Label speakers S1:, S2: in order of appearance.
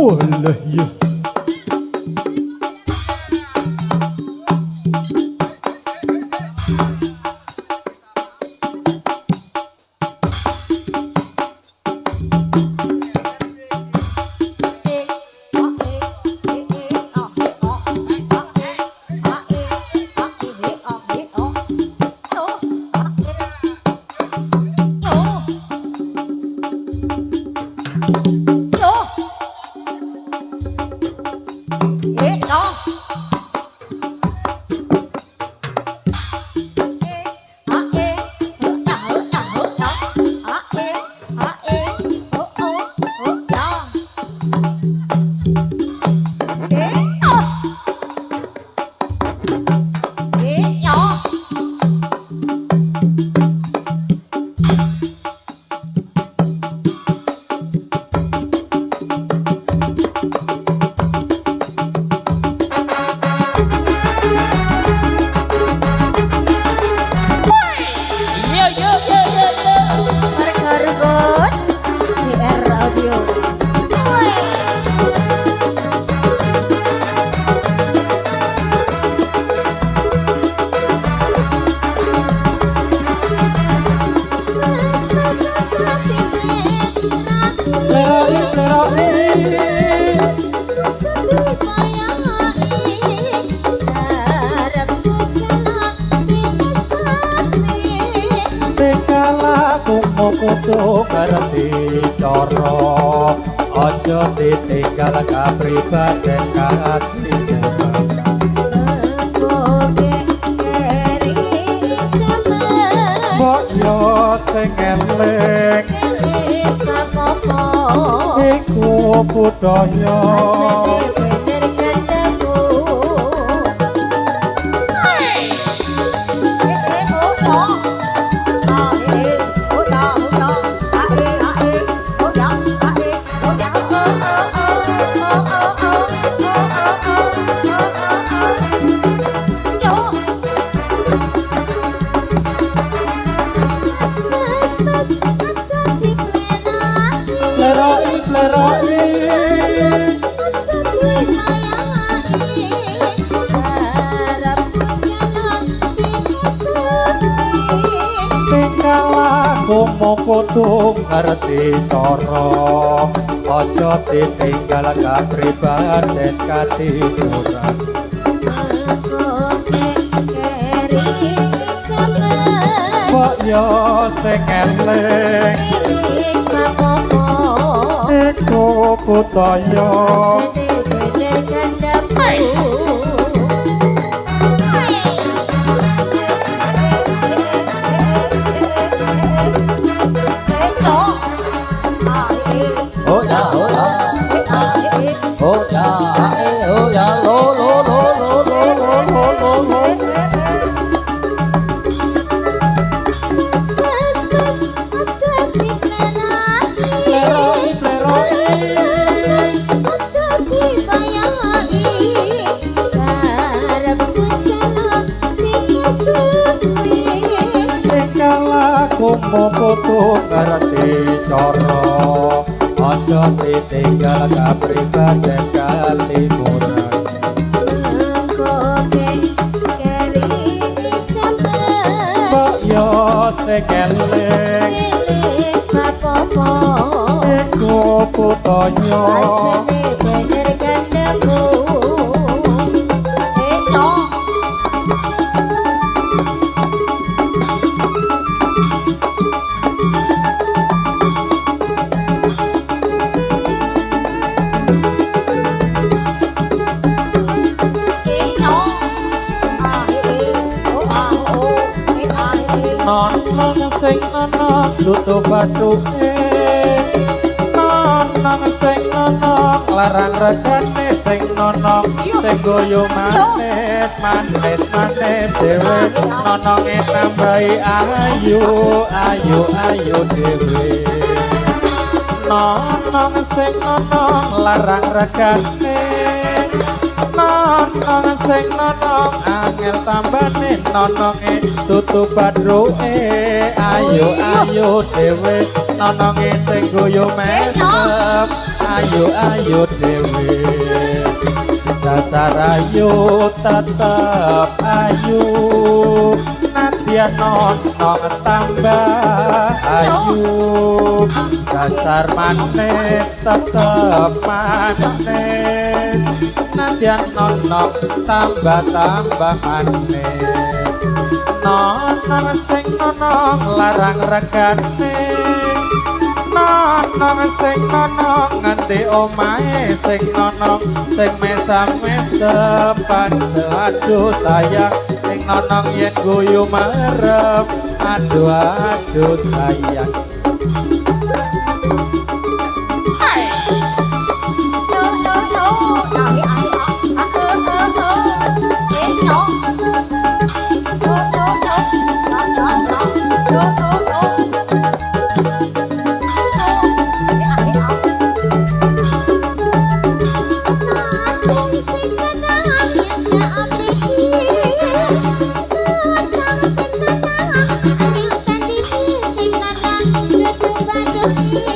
S1: Walah ya. Kudu ngerti cara aja ditinggal kapribaden kati mbok yo sing eling iku budaya kudu ngerti cara aja ditinggal kapribaden katimuran kok yo sing eling iku budaya kudu ngerti cara aja ditinggal kapribaden katimuran mbok yo sing eling iku budaya sing ana tutup batuke nang sing ana larang regane sing ana sing goyo manis manis manis dhewe nononge tambahi ayu ayu ayu dhewe nang sing ana larang regane nonong sing nonong angel tambane nononge tutup badroe ayo ayo dhewe nononge sing goyo mesep ayo ayo dhewe dasar ayo tetep ayo nadyan nonong tambah ayo dasar manis tetep manis nadyan nonong tambah manis nonong sing nonong larang regane nonong sing nonong nganti omahe sing nonong sing mesam-mesem aduh sayang sing nonong yen guyu merep aduh sayang
S2: Hãy subscribe cho kênh Ghiền Mì Gõ để không bỏ lỡ